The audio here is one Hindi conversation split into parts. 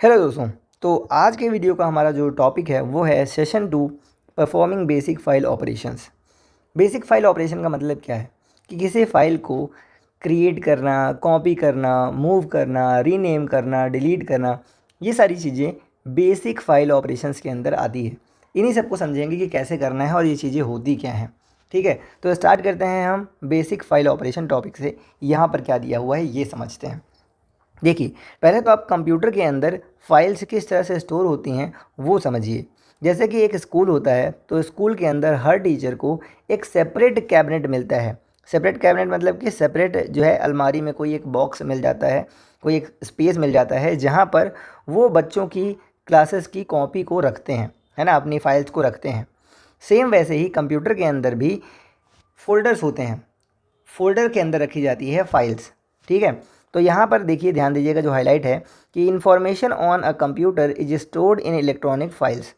हेलो दोस्तों। तो आज के वीडियो का हमारा जो टॉपिक है वो है session 2 performing basic file operations. Basic file operation का मतलब क्या है कि किसी फाइल को क्रिएट करना, कॉपी करना, मूव करना, रीनेम करना, डिलीट करना, ये सारी चीज़ें बेसिक फाइल ऑपरेशंस के अंदर आती है। इन्हीं सबको समझेंगे कि कैसे करना है और ये चीज़ें होती क्या हैं। ठीक है, तो स्टार्ट करते हैं हम बेसिक फाइल ऑपरेशन टॉपिक से। यहाँ पर क्या दिया हुआ है ये समझते हैं। देखिए, पहले तो आप कंप्यूटर के अंदर फाइल्स किस तरह से स्टोर होती हैं वो समझिए। जैसे कि एक स्कूल होता है तो स्कूल के अंदर हर टीचर को एक सेपरेट कैबिनेट मिलता है। सेपरेट कैबिनेट मतलब कि सेपरेट जो है अलमारी में कोई एक बॉक्स मिल जाता है, कोई एक स्पेस मिल जाता है जहाँ पर वो बच्चों की क्लासेस की कॉपी को रखते हैं, है ना, अपनी फाइल्स को रखते हैं। सेम वैसे ही कंप्यूटर के अंदर भी फ़ोल्डर्स होते हैं। फ़ोल्डर के अंदर रखी जाती है फाइल्स। ठीक है, तो यहाँ पर देखिए, ध्यान दीजिएगा, जो हाईलाइट है कि information on a computer is stored in electronic files.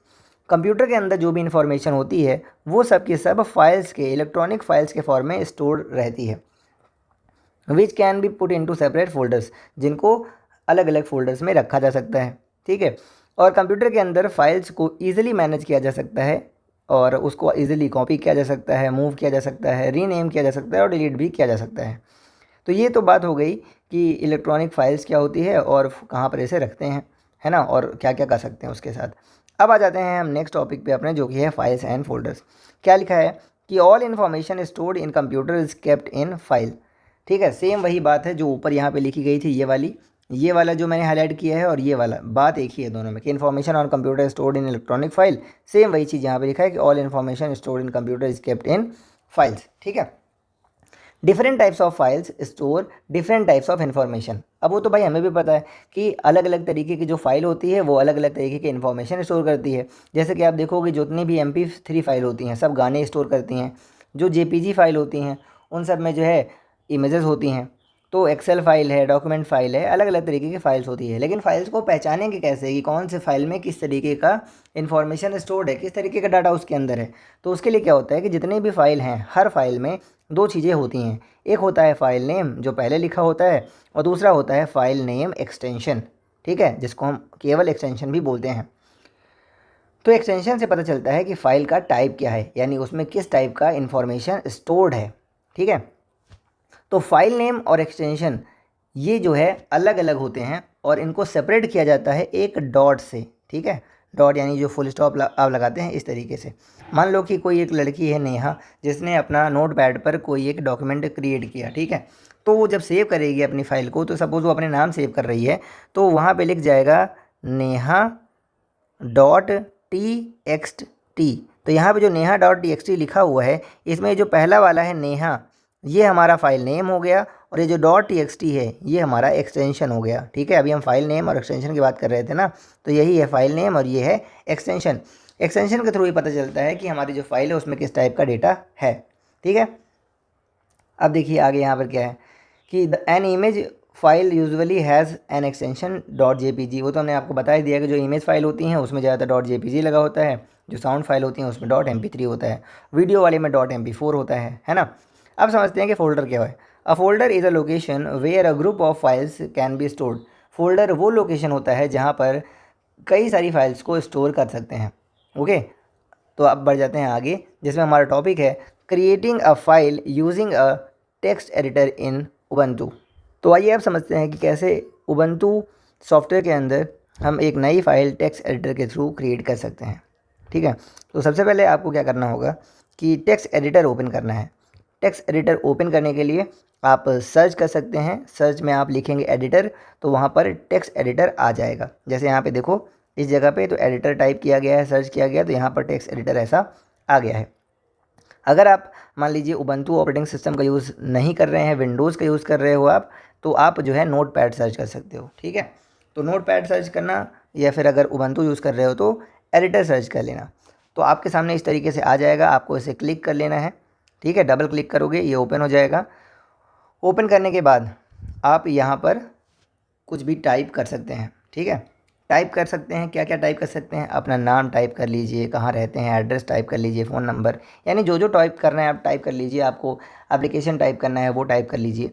Computer के अंदर जो भी इंफॉर्मेशन होती है वो सब की सब फाइल्स के, इलेक्ट्रॉनिक फाइल्स के फॉर्म में स्टोर रहती है, which can be put into separate folders, जिनको अलग अलग फोल्डर्स में रखा जा सकता है। ठीक है, और कंप्यूटर के अंदर फाइल्स को ईजिली मैनेज किया जा सकता है और उसको ईजिली कॉपी किया जा सकता है, मूव किया जा सकता है, रीनेम किया जा सकता है और डिलीट भी किया जा सकता है। तो ये तो बात हो गई कि इलेक्ट्रॉनिक फाइल्स क्या होती है और कहाँ पर इसे रखते हैं, है ना, और क्या क्या कर सकते हैं उसके साथ। अब आ जाते हैं हम नेक्स्ट टॉपिक पे अपने, जो कि है फाइल्स एंड फोल्डर्स। क्या लिखा है कि all information stored in computer is kept in file. ठीक है, सेम वही बात है जो ऊपर यहाँ पे लिखी गई थी, ये वाला जो मैंने हाईलाइट किया है और ये वाला बात एक ही है दोनों में कि information on computer stored in electronic file. Same वही चीज़ यहाँ पे लिखा है कि all information stored in computer is kept in files. ठीक है, different types of files store different types of information. अब वो तो भाई हमें भी पता है कि अलग अलग तरीके की जो फाइल होती है वो अलग अलग तरीके की इन्फॉर्मेशन स्टोर करती है। जैसे कि आप देखोगे जितनी भी MP3 फाइल होती हैं सब गाने स्टोर करती हैं। जो JPG फाइल होती हैं उन सब में जो है इमेजेस होती हैं। तो एक्सेल फाइल है, डॉक्यूमेंट फाइल है, अलग अलग तरीके की फाइल्स होती है। लेकिन फाइल्स को पहचानेंगे कैसे कि कौन से फाइल में किस तरीके का इन्फॉर्मेशन स्टोर्ड है, किस तरीके का डाटा उसके अंदर है। तो उसके लिए क्या होता है कि जितनी भी फाइल हैं हर फाइल में दो चीज़ें होती हैं। एक होता है फाइल नेम जो पहले लिखा होता है और दूसरा होता है फाइल नेम एक्सटेंशन। ठीक है, जिसको हम केवल एक्सटेंशन भी बोलते हैं। तो एक्सटेंशन से पता चलता है कि फ़ाइल का टाइप क्या है, यानी उसमें किस टाइप का इन्फॉर्मेशन स्टोर्ड है। ठीक है, तो फाइल नेम और एक्सटेंशन ये जो है अलग अलग होते हैं और इनको सेपरेट किया जाता है एक डॉट से। ठीक है, डॉट यानी जो फुल स्टॉप आप लगाते हैं इस तरीके से। मान लो कि कोई एक लड़की है नेहा, जिसने अपना नोट पैड पर कोई एक डॉक्यूमेंट क्रिएट किया। ठीक है, तो वो जब सेव करेगी अपनी फ़ाइल को, तो सपोज़ वो अपने नाम सेव कर रही है, तो वहाँ पे लिख जाएगा नेहा डॉट TXT। तो यहाँ पे जो नेहा डॉट TXT लिखा हुआ है, इसमें जो पहला वाला है नेहा, ये हमारा फाइल नेम हो गया और ये जो डॉट TXT है ये हमारा एक्सटेंशन हो गया। ठीक है, अभी हम फाइल नेम और एक्सटेंशन की बात कर रहे थे ना, तो यही है फाइल नेम और ये है एक्सटेंशन। एक्सटेंशन के थ्रू ही पता चलता है कि हमारी जो फाइल है उसमें किस टाइप का डेटा है। ठीक है, अब देखिए आगे यहाँ पर क्या है कि an image file usually has an extension .jpg। वो तो हमने आपको बता ही दिया कि जो इमेज फाइल होती हैं उसमें ज़्यादातर .jpg लगा होता है, जो साउंड फाइल होती हैं उसमें .mp3 होता है, वीडियो वाले में .mp4 होता है ना। अब समझते हैं कि फ़ोल्डर क्या है। A folder is a location where a group of files can be stored. Folder वो लोकेशन होता है जहाँ पर कई सारी फाइल्स को स्टोर कर सकते हैं। ओके, तो अब बढ़ जाते हैं आगे, जिसमें हमारा टॉपिक है creating a file using a text editor in Ubuntu. तो आइए अब समझते हैं कि कैसे उबंटू सॉफ्टवेयर के अंदर हम एक नई फाइल टेक्स्ट एडिटर के थ्रू क्रिएट कर सकते हैं। ठीक है, तो सबसे पहले आपको क्या करना होगा कि टेक्स्ट एडिटर ओपन करना है। टेक्स्ट एडिटर ओपन करने के लिए आप सर्च कर सकते हैं। सर्च में आप लिखेंगे एडिटर, तो वहाँ पर टेक्स्ट एडिटर आ जाएगा। जैसे यहाँ पे देखो इस जगह पे तो एडिटर टाइप किया गया है, सर्च किया गया, तो यहाँ पर टेक्स्ट एडिटर ऐसा आ गया है। अगर आप मान लीजिए उबंटू ऑपरेटिंग सिस्टम का यूज़ नहीं कर रहे हैं, विंडोज़ का यूज़ कर रहे हो आप, तो आप जो है नोट पैड सर्च कर सकते हो। ठीक है, तो नोट पैड सर्च करना, या फिर अगर उबंटू यूज़ कर रहे हो तो एडिटर सर्च कर लेना। तो आपके सामने इस तरीके से आ जाएगा, आपको इसे क्लिक कर लेना है। ठीक है, डबल क्लिक करोगे ये ओपन हो जाएगा। ओपन करने के बाद आप यहाँ पर कुछ भी टाइप कर सकते हैं। ठीक है, टाइप कर सकते हैं, क्या क्या टाइप कर सकते हैं, अपना नाम टाइप कर लीजिए, कहाँ रहते हैं, एड्रेस टाइप कर लीजिए, फ़ोन नंबर, यानी जो जो टाइप करना है आप टाइप कर लीजिए। आपको एप्लीकेशन टाइप करना है वो टाइप कर लीजिए।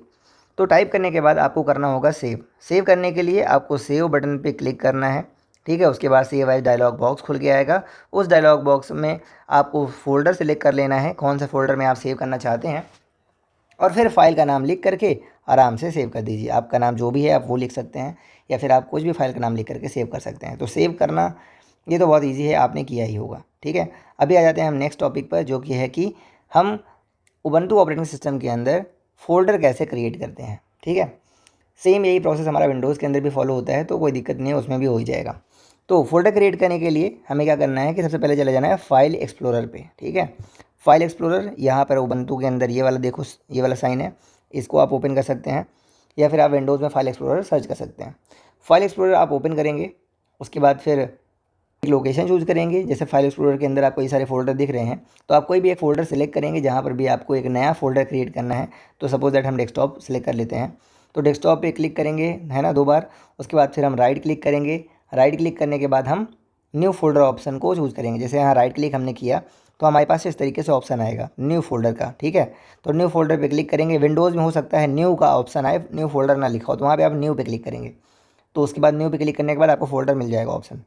तो टाइप करने के बाद आपको करना होगा सेव। सेव करने के लिए आपको सेव बटन पे क्लिक करना है, ठीक है। उसके बाद सेव एज डायलॉग बॉक्स खुल के आएगा। उस डायलॉग बॉक्स में आपको फ़ोल्डर सेलेक्ट कर लेना है, कौन सा फ़ोल्डर में आप सेव करना चाहते हैं, और फिर फाइल का नाम लिख करके आराम से सेव कर दीजिए। आपका नाम जो भी है आप वो लिख सकते हैं, या फिर आप कुछ भी फाइल का नाम लिख करके सेव कर सकते हैं। तो सेव करना ये तो बहुत ईजी है, आपने किया ही होगा, ठीक है। अभी आ जाते हैं हम नेक्स्ट टॉपिक पर, जो कि है कि हम उबंटू ऑपरेटिंग सिस्टम के अंदर फ़ोल्डर कैसे क्रिएट करते हैं, ठीक है। सेम यही प्रोसेस हमारा विंडोज़ के अंदर भी फॉलो होता है, तो कोई दिक्कत नहीं है, उसमें भी हो ही जाएगा। तो फ़ोल्डर क्रिएट करने के लिए हमें क्या करना है कि सबसे पहले चले जाना है फाइल एक्सप्लोरर पे, ठीक है। फाइल एक्सप्लोरर यहाँ पर उबंटू के अंदर ये वाला देखो, ये वाला साइन है, इसको आप ओपन कर सकते हैं, या फिर आप विंडोज़ में फाइल एक्सप्लोरर सर्च कर सकते हैं। फाइल एक्सप्लोरर आप ओपन करेंगे, उसके बाद फिर एक लोकेशन चूज़ करेंगे। जैसे फाइल एक्सप्लोरर के अंदर आपको ये सारे फ़ोल्डर दिख रहे हैं, तो आप कोई भी एक फ़ोल्डर सेलेक्ट करेंगे जहाँ पर भी आपको एक नया फ़ोल्डर क्रिएट करना है। तो सपोज़ दैट हम डेस्कटॉप सेलेक्ट कर लेते हैं, तो डेस्कटॉप पे क्लिक करेंगे, है ना, 2 बार। उसके बाद फिर हम राइट क्लिक करेंगे। राइट क्लिक करने के बाद हम न्यू फ़ोल्डर ऑप्शन को चूज़ करेंगे। जैसे यहाँ राइट क्लिक हमने किया तो हमारे पास इस तरीके से ऑप्शन आएगा न्यू फ़ोल्डर का, ठीक है। तो न्यू फ़ोल्डर पे क्लिक करेंगे। विंडोज़ में हो सकता है न्यू का ऑप्शन आए, न्यू फ़ोल्डर ना लिखा हो, तो वहाँ पे आप न्यू पे क्लिक करेंगे। तो उसके बाद न्यू पे क्लिक करने के बाद आपको फ़ोल्डर मिल जाएगा ऑप्शन,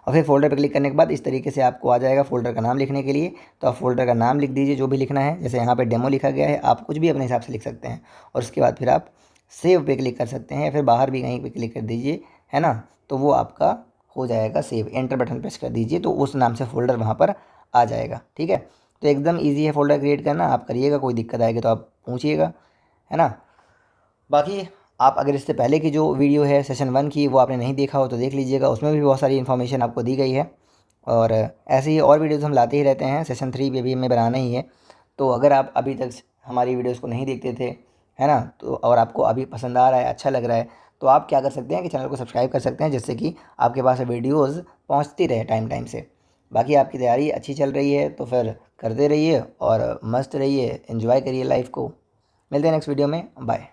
और फिर फ़ोल्डर पे क्लिक करने के बाद इस तरीके से आपको आ जाएगा फ़ोल्डर का नाम लिखने के लिए। तो आप फ़ोल्डर का नाम लिख दीजिए जो भी लिखना है। जैसे यहाँ पे डेमो लिखा गया है, आप कुछ भी अपने हिसाब से लिख सकते हैं। और उसके बाद फिर आप सेव पे क्लिक कर सकते हैं, या फिर बाहर भी कहीं पे क्लिक कर दीजिए, है ना। तो वो आपका हो जाएगा सेव। एंटर बटन प्रेस कर दीजिए तो उस नाम से फ़ोल्डर वहाँ पर आ जाएगा, ठीक है। तो एकदम ईजी है फ़ोल्डर क्रिएट करना, आप करिएगा। कोई दिक्कत आएगी तो आप पूछिएगा, है ना। बाकी आप अगर इससे पहले की जो वीडियो है सेशन 1 की, वो आपने नहीं देखा हो तो देख लीजिएगा, उसमें भी बहुत सारी इन्फॉर्मेशन आपको दी गई है। और ऐसे ही और वीडियोज़ हम लाते ही रहते हैं। सेशन 3 पे भी हमें बनाना ही है। तो अगर आप अभी तक हमारी वीडियोज़ को नहीं देखते थे, है ना, तो और आपको अभी पसंद आ रहा है, अच्छा लग रहा है, तो आप क्या कर सकते हैं कि चैनल को सब्सक्राइब कर सकते हैं, जिससे कि आपके पास वीडियोज़ पहुँचती रहे टाइम टाइम से। बाकी आपकी तैयारी अच्छी चल रही है तो फिर करते रहिए और मस्त रहिए, एंजॉय करिए लाइफ को। मिलते हैं नेक्स्ट वीडियो में, बाय।